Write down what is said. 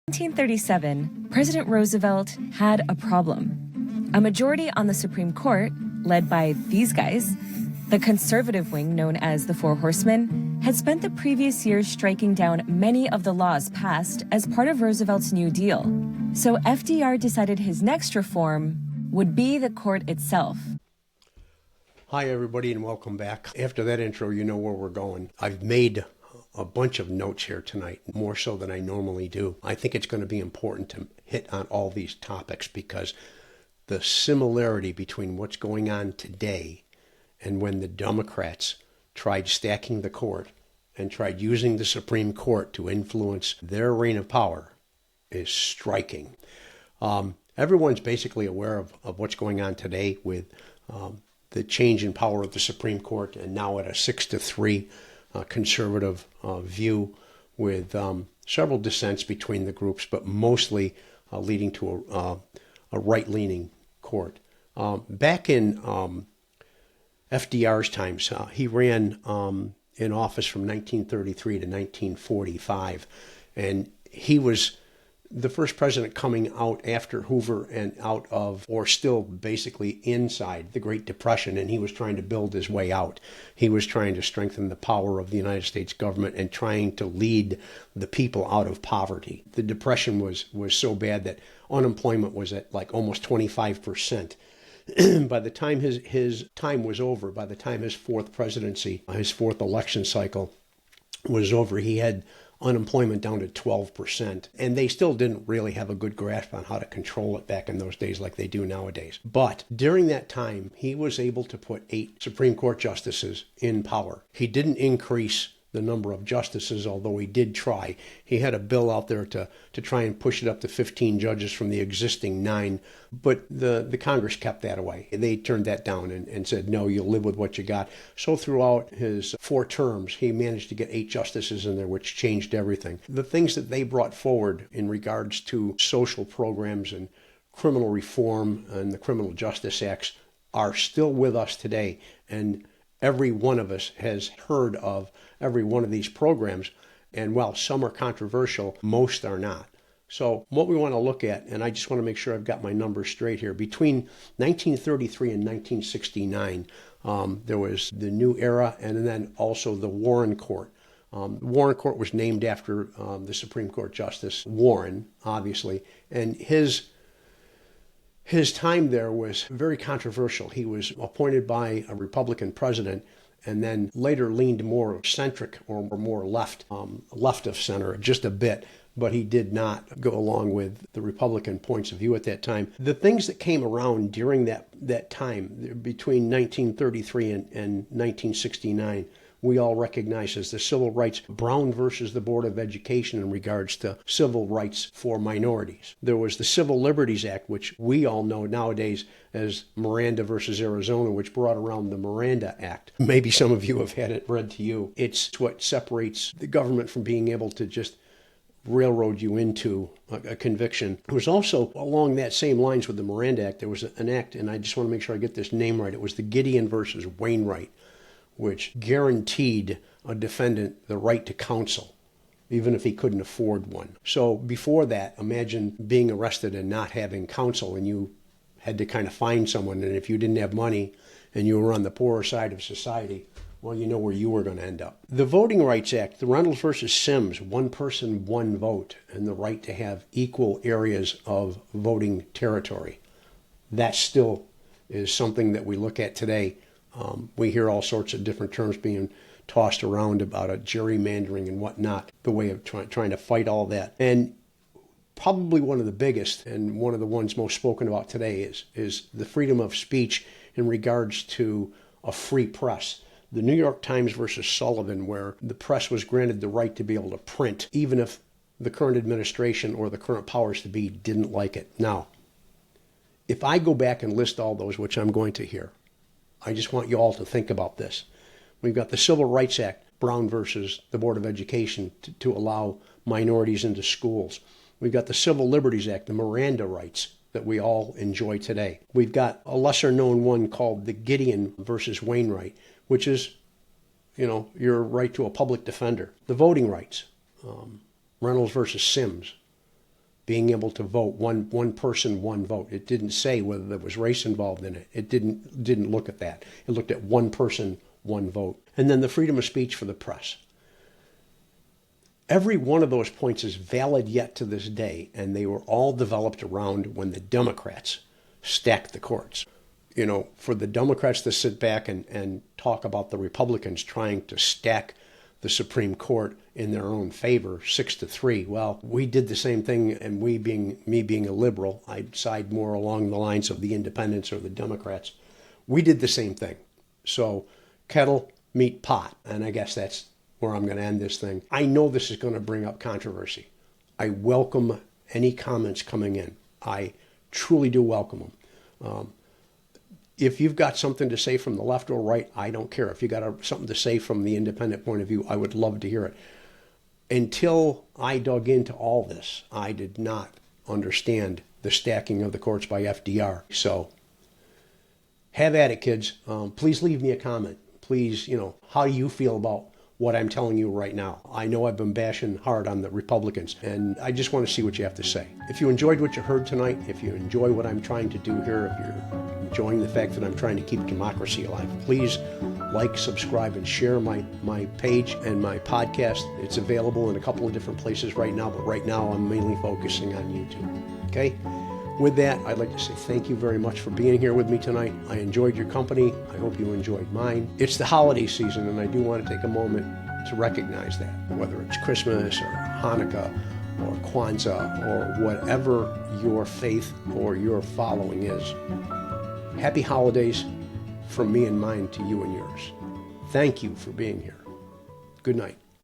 1937, President Roosevelt had a problem. A majority on the Supreme Court, led by these guys, the conservative wing known as the Four Horsemen, had spent the previous years striking down many of the laws passed as part of Roosevelt's New Deal. So FDR decided his next reform would be the court itself. Hi, everybody, and welcome back. After that intro, you know where we're going. I've made a bunch of notes here tonight, more so than I normally do. I think it's going to be important to hit on all these topics because the similarity between what's going on today and when the Democrats tried stacking the court and tried using the Supreme Court to influence their reign of power is striking. Everyone's basically aware of what's going on today with the change in power of the Supreme Court, and now at a 6-3 conservative view with several dissents between the groups, but mostly leading to a right-leaning court. Back in FDR's times, he ran in office from 1933 to 1945, and he was the first president coming out after Hoover and out of, or still basically inside, the Great Depression, and he was trying to build his way out. He was trying to strengthen the power of the United States government and trying to lead the people out of poverty. The Depression was so bad that unemployment was at like almost 25%. By the time his time was over, by the time his fourth presidency, his fourth election cycle was over, he had unemployment down to 12%. And they still didn't really have a good grasp on how to control it back in those days like they do nowadays. But during that time, he was able to put 8 Supreme Court justices in power. He didn't increase the number of justices, although he did try. He had a bill out there to try and push it up to 15 judges from the existing 9, but the Congress kept that away. They turned that down and said, no, you'll live with what you got. So throughout his 4 terms, he managed to get 8 justices in there, which changed everything. The things that they brought forward in regards to social programs and criminal reform and the criminal justice acts are still with us today, and every one of us has heard of every one of these programs, and while some are controversial, most are not. So what we want to look at, and I just want to make sure I've got my numbers straight here, between 1933 and 1969, there was the New Era and then also the Warren Court. The Warren Court was named after the Supreme Court Justice Warren, obviously, and his time there was very controversial. He was appointed by a Republican president and then later leaned more centric or more left of center just a bit, but he did not go along with the Republican points of view at that time. The things that came around during that time, between 1933 and 1969, we all recognize as the civil rights, Brown versus the Board of Education in regards to civil rights for minorities. There was the Civil Liberties Act, which we all know nowadays as Miranda versus Arizona, which brought around the Miranda Act. Maybe some of you have had it read to you. It's what separates the government from being able to just railroad you into a conviction. It was also along that same lines with the Miranda Act. There was an act, and I just want to make sure I get this name right. It was the Gideon versus Wainwright, which guaranteed a defendant the right to counsel, even if he couldn't afford one. So before that, imagine being arrested and not having counsel, and you had to kind of find someone, and if you didn't have money and you were on the poorer side of society, well, you know where you were going to end up. The Voting Rights Act, the Reynolds versus Sims, one person, one vote, and the right to have equal areas of voting territory. That still is something that we look at today. We hear all sorts of different terms being tossed around about a gerrymandering and whatnot, the way of trying to fight all that. And probably one of the biggest and one of the ones most spoken about today is the freedom of speech in regards to a free press. The New York Times versus Sullivan, where the press was granted the right to be able to print, even if the current administration or the current powers to be didn't like it. Now, if I go back and list all those, which I'm going to here, I just want you all to think about this. We've got the Civil Rights Act, Brown versus the Board of Education, to allow minorities into schools. We've got the Civil Liberties Act, the Miranda rights that we all enjoy today. We've got a lesser known one called the Gideon versus Wainwright, which is, your right to a public defender. The voting rights, Reynolds versus Sims. being able to vote, one person, one vote. It didn't say whether there was race involved in it. It didn't look at that. It looked at one person, one vote. And then the freedom of speech for the press. Every one of those points is valid yet to this day, and they were all developed around when the Democrats stacked the courts. You know, for the Democrats to sit back and talk about the Republicans trying to stack the Supreme Court in their own favor, 6-3. Well, we did the same thing, and me being a liberal, I side more along the lines of the independents or the Democrats. We did the same thing. So kettle, meet pot, and I guess that's where I'm going to end this thing. I know this is going to bring up controversy. I welcome any comments coming in. I truly do welcome them. If you've got something to say from the left or right, I don't care. If you got something to say from the independent point of view, I would love to hear it. Until I dug into all this, I did not understand the stacking of the courts by FDR. So have at it, kids. Please leave me a comment. Please, how do you feel about what I'm telling you right now? I know I've been bashing hard on the Republicans, and I just want to see what you have to say. If you enjoyed what you heard tonight, if you enjoy what I'm trying to do here, if you're enjoying the fact that I'm trying to keep democracy alive, please like, subscribe, and share my page and my podcast. It's available in a couple of different places right now, but right now I'm mainly focusing on YouTube. Okay? With that, I'd like to say thank you very much for being here with me tonight. I enjoyed your company. I hope you enjoyed mine. It's the holiday season, and I do want to take a moment to recognize that, whether it's Christmas or Hanukkah or Kwanzaa or whatever your faith or your following is. Happy holidays from me and mine to you and yours. Thank you for being here. Good night.